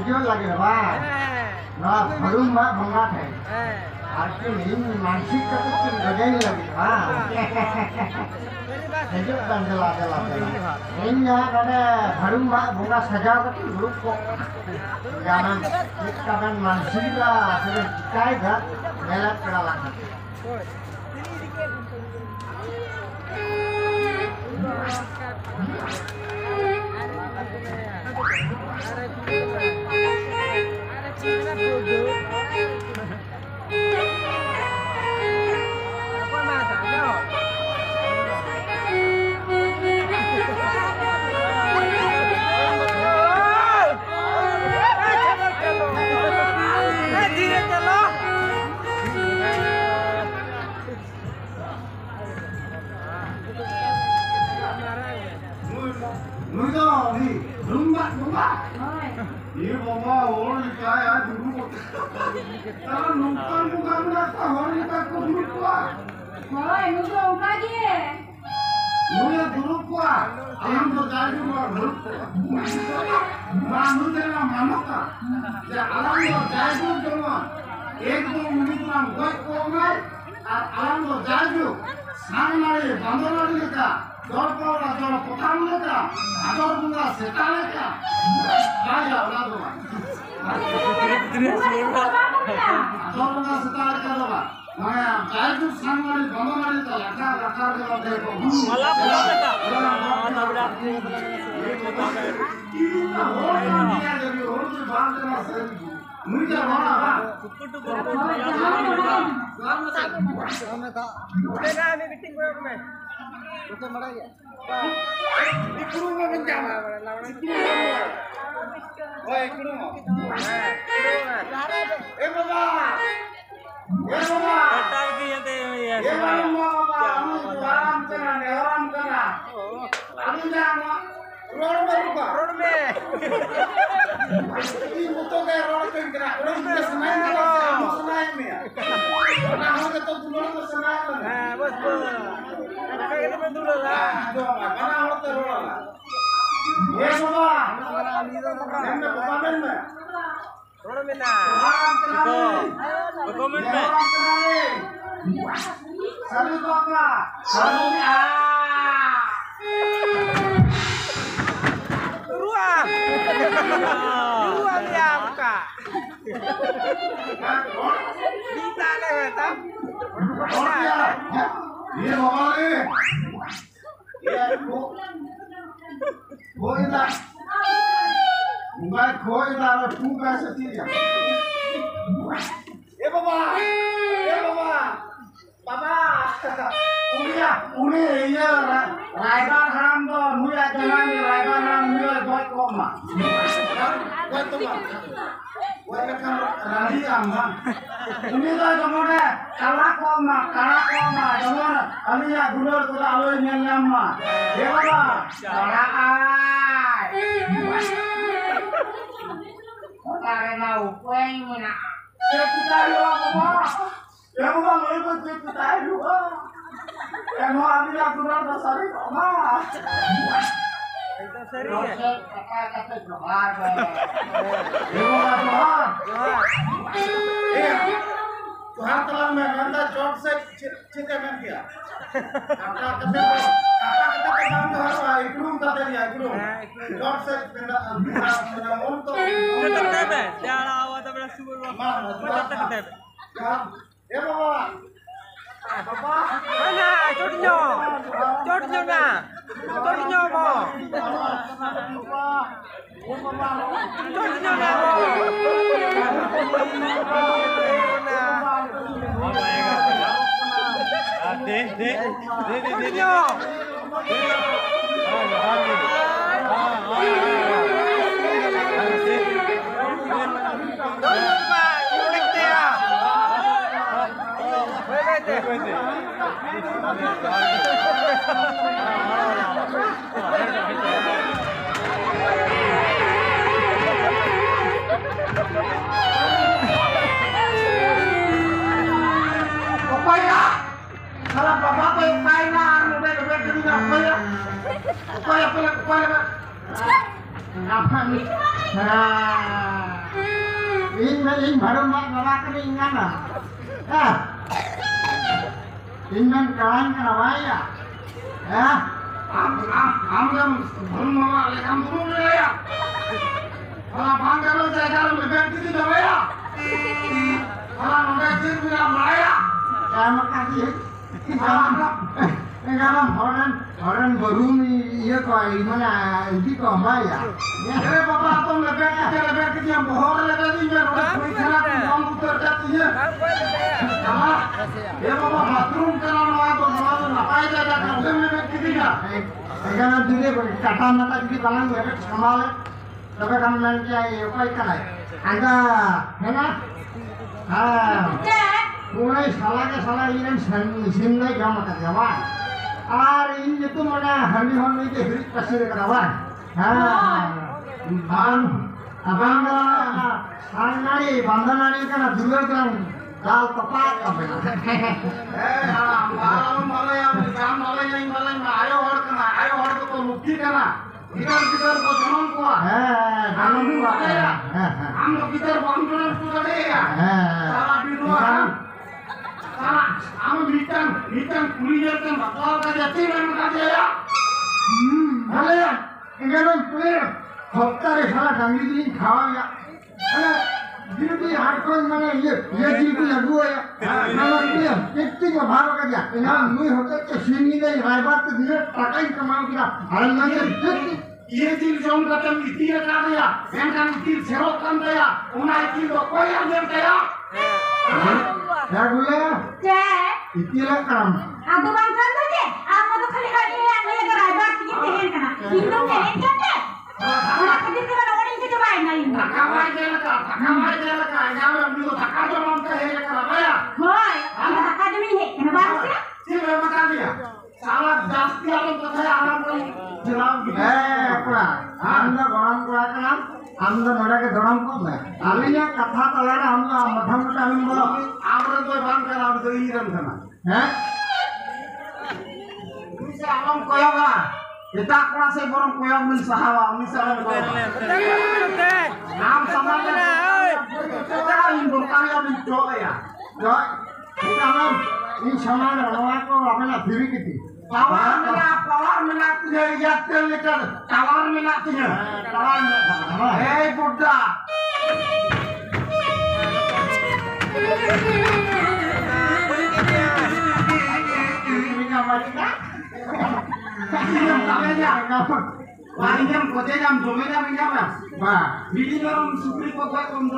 video lagi apa? Nah, baru mak banget है। Artinya ini mansik kata tu gajah lagi, ah. Itu kan jelas. Ini ada baru mak bunga saja kata grup kok. Jangan kita kan mansik lah, sudah dikai dah, melat kerala. ये बाबा और क्या यार दुरू तारा नुकसान मुकाम रखता होने का को दुरू हुआ ओए मुझे उठा दिए मुझे दुरू हुआ हम तो जाजू हुआ मानू देना मानो का या आलम तो जाजू दोनों एक दो मिनट में कोई कोमल और आलम तो जाजू सामने बंदर का दौड़ पड़ा दौड़ पठान लेगा आदर बुंगा सेटा लेगा क्या उड़ा दो आदर बुंगा सेटा लेगा लोगा मैं जायजू सांगवाली बंदवाली तो लखा के लोग देखो मला बोला बेटा तबड़ा इतना हो गया जब ये और से बात करना सही मुझे बोला बा बेटा मैं मीटिंग में मैं ओके मरा गया इकड़ू में बन जाना ओए इकड़ू ए बाबा कटार की ये बाबा आराम करना अभी जाना रोड में ये मुतो के रोड पे रोड में सुनाई में ना हो तो दुलो में सुनाई में हां बस कटे में दुलो ला जो बना होते रोड ये बाबा में रोड में ना कमेंट में सभी बाबा सभी Dua diangka. Bisa le beta. Ye baba le. Ye koi da. Ungai koi da tu kaise tiya. Ye baba. Baba. Uni ye Raiban Haram do nuya jangan Raiban Haram nuya buat koma. Buat koma. Buat kan rali amma. Uni do jamone kala koma jamone ami ya gulor ko alo nyamma. Ye baba. Kala ai. Kare na upeng mina. Ye putaru baba. Ye baba mere ko putaru. Emo abi ya gulor da sari koma. Itu serius ya? Kata Johar. Johar telah mengantar job set cita men dia. Kata pegang Johar ikrum kata dia ikrum. Job set benda untuk. Tetap deh, jangan awat pada subur. Tetap deh. Ya bawa. Papa, mana? Codnya na. Codnya mo. Codnya na mo. Deh. Apa nih? Ini baru makan ini mana? Ini kawan kenapa ya? Amgam rumah lekam dulu ya. Kalau bangga lo jaga lo lebih tinggi dah ya. Kalau nggak jadi bilang ya. Terima kasih. Kalau orang baru ni ia kau mana ini kau ya? Jadi bapak tuh lebih tinggi yang bohong lebih tinggi yang udah kuih kalah kamu putar jatuhnya. Sama. Ya bapak bathroom kalau mau atau mau ngapain jaga kamu lebih tinggi dah. Karena dulu kata mata jadi balang ya sambal. Tapi kamu nanti apa ikan ay? Anda, mana? mulai salah ini sinlay jam makan kawan. Ini itu mana handi itu hidup pasir kawan. Abang nari bandar nari kan dulu kan dal tepat apa ya? Ayo orang itu mukti kana. Kita ko jangan kuah. Jangan kuah. Amlo kita bangkuran ku tadi ya. Salah di luar. Salah. Am bitan kuliah kan bakal kerja tim kerja ya. Kalian, enggak kuliah. Hoktare salah kami ini kau ya. Jadi hardcore mana ye jitu ya gua ya. Nama dia, itu juga baru kerja. Ini mui hoktare sini deh, raibat tu dia pakai kemau kita. Alam macam itu. Ye jil jom katam itia kan ya. Yang kan itil serok kan ya. Unai itil do koi yang dia ya. Ya gula. Itilah kam. Adu bangsan tu je. Aku tu kali kali yang ni raibat kita ni kan. Hindu ni kan. Orang kerja tu mana orang kerja baik nari. Takamai jelaka. Yang orang dulu takar tu orang kerja kerja ya. Hoi, kita takar demi ni. Kenapa sih? Si memang kan dia. Salah jasti orang tu saya alam orang jelam gitu. Apa? Anda orang kuat kan? Anda mereka ke dalam kau ni. Alinya kata talara anda madam kami bola. Orang tu bangkar orang tu iran sana. Bisa alam koyok lah. Kita kerasa borong koyok mensahawa misalnya koyok. Nam sama kan? Kita indur karya mencoba ya. Joy, kita nam ini sama orang aku apa nak diri kita. Pawar minat tuh ya terlihat. Tawar minat tuh ya. Hei Buddha. Jam kote jam jome jam ini apa? Bili orang supri kok kom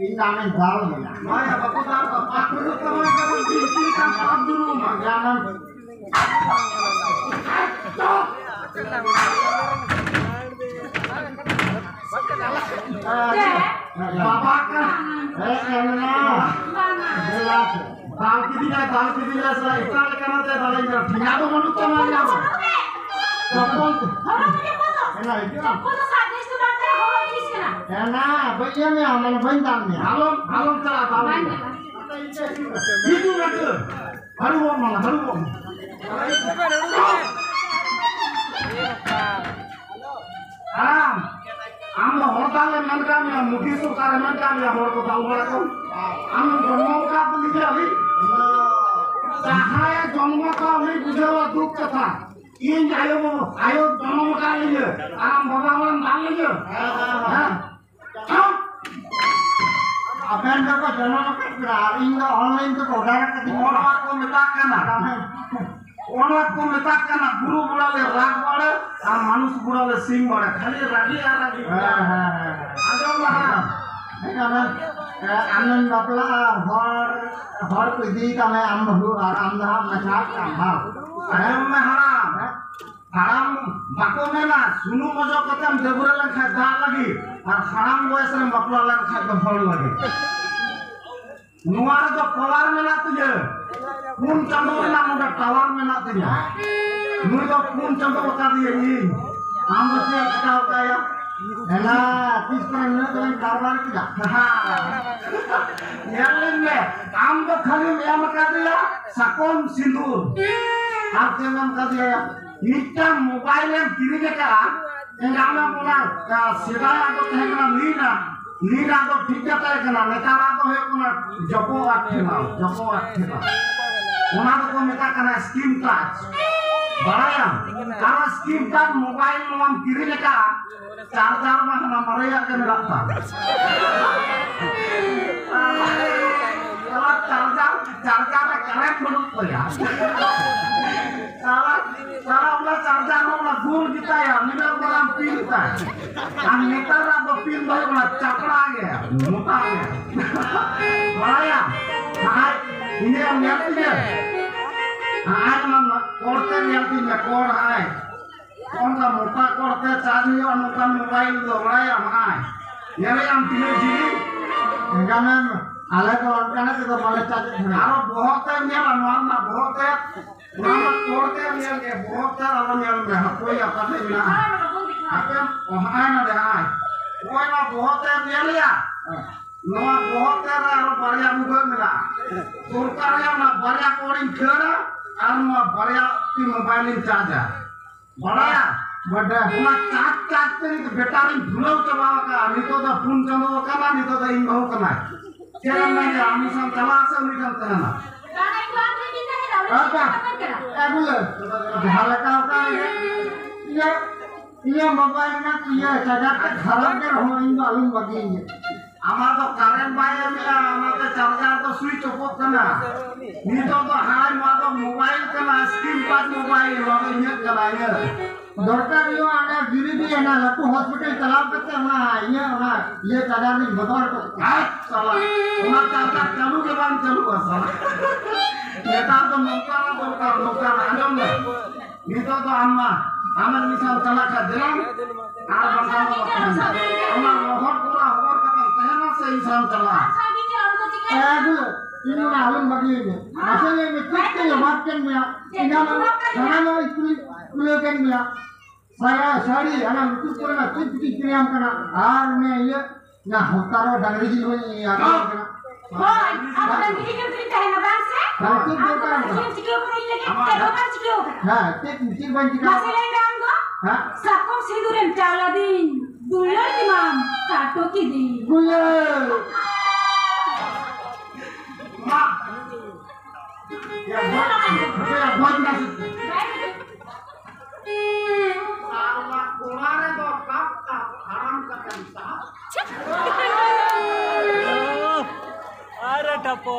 ini namanya dal ni. Maya baku dal aku tu kamu bili kan dulu mah jangan. Bapak kan? Jelas. Dal kiri saya ikan lekana saya dal ini. Tinggal tu menurut kamu apa? Kapal tu. Orang ni apa? Enak itu. Aku tu sahaja itu bangsa orang ni sih kan. Enak, bayi ni amal bintang ni. Halom cara tahu. Itu betul. Haru malah. Am hotel man kami, mudi sukar man kami, orang tu tahu berapa. Am jomong kau beli jadi. Sahaya jomong kau ni bujawa duk kata. Ini ayo jomong kau ni. Am bawa orang balik je. Apa yang kau jangan makan berar. Ini online tu kau dah kat Orang aku minta kana guru budale rag bade ar manus budale sing bade khali ragi ar ragi ajam lah Anan bapla hor pidi kami ambahu amdah macam kambal. ajam haram bako mena sunu mojo katam debura lan kha dal lagi ar haram boys ran bapla lan kha bhol lagi nuar do kolar mena tuje pun chando mena moda tawar mena tuje nu do pun chando bata diye ni am bache kita kaya Elah, tiskan ni tu yang karbar kita. yang lainnya am do khali ya maka dia sakon sindur ar keman ka dia नित्ता mobile एम किरी लेका एंगामे बोला सेदाया तो तहकना नीना तो ठीक जाता है कना नेतारा तो है कोना जपो आठेना ओना तो को मेता कना स्क्रीन टच बड़ाया कारा स्क्रीन टच मोबाइल नोम किरी लेका चार्जर मा कना मरेया के रखता चार्जर में करंट बंद हो गया साला वाला चार्जर वाला दूर जीता है मिडल वाला पिन था हम नेटर रा तो पिन भाई वाला चपड़ा आ गया मोटा आ गया बड़ाया हां इन्हें मिलती है आज हम कोड़ते मिलती है कोड़ है कौन सा मोटा कोड़ते चार्ज नहीं और मोटा मोबाइल दो बड़ाया हां ये भी हम तीनों जी गाना अलग और गाना तो माले चार्ज आरो बहुत है मेरा नॉर्मल बहुत है नॉर्मल कोड़ते मिल के बहुत है और मिल में कोई आता नहीं ना आपे वहां ना दे आए कोई ना बहुत है मिल लिया नवा बहुत है और बढ़िया मुझे मिला सरकार या ना बढ़िया कोडिंग खेड़ा और ना बढ़िया की मोबाइल चार्जर बढ़िया बड़ा ना चार्ज पे बैटरी भूलो चलावा का नहीं तो फोन चलावा का नहीं तो इन बहु का चलो मैं आमिशन चला से निकल करना गाना एक बात नहीं है apa agule ढालका का ये मोबाइल ना ये चार्जर के खराब के होइन मालूम बगी আমার তো কারেন্ট বাইরে মিলা আমাদের চার্জার তো সুইচ অফ করনা নিতো তো হাই মা তো মোবাইল কেনা স্ক্রিন টাচ মোবাইল লগে নিয়ে চলায় दरकार यो आने गिरी भी है ना लट्टू हॉस्पिटल चलाव करते ना ये चार्जर नहीं बदल तो साला उना चार्जर चालू के बाद चालू कर साला नेता तो नौका आजम ने नितो तो अम्मा आमर मिसाल चला का दिलाम आर बंदा अम्मा लोहर पूरा होर का कहना से इंसान चला agule ini मालूम बगी है असले में कितने बात कर में इना में कुल में सारा sari ana itu pernah tuh kirim kana ar में ये ना होता रो डंगरी जी होई यार kana होय अब डंगरी के फ्री है ना बात से हां ठीक होता है चिकियो पर लगे के रोकर चिकियो हां ठीक बन चिका मसले नाम दो हां सबको सिंदूरन चाला दिन दुल्हन की मां काटो की दिन गुले मां या बहुत ना साला कोलारे तो कप हराम का कंसा अरे टप्पो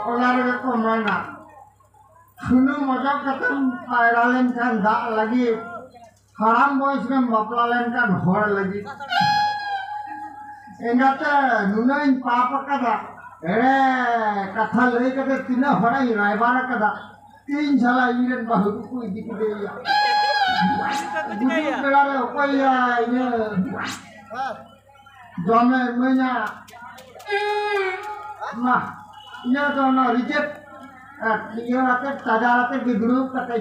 कोलारे को मना सुनो मजा खत्म पायरालन kan dak lagi haram boys kan baplalan kan hor lagi engata nunain papa kada ere katha lei kate tina horai raibara kada tin jala iren bahu ku idike deya budu kelare okoya ini jome menya nah ini to na reject ये आते ताजा आते बिगड़ू कते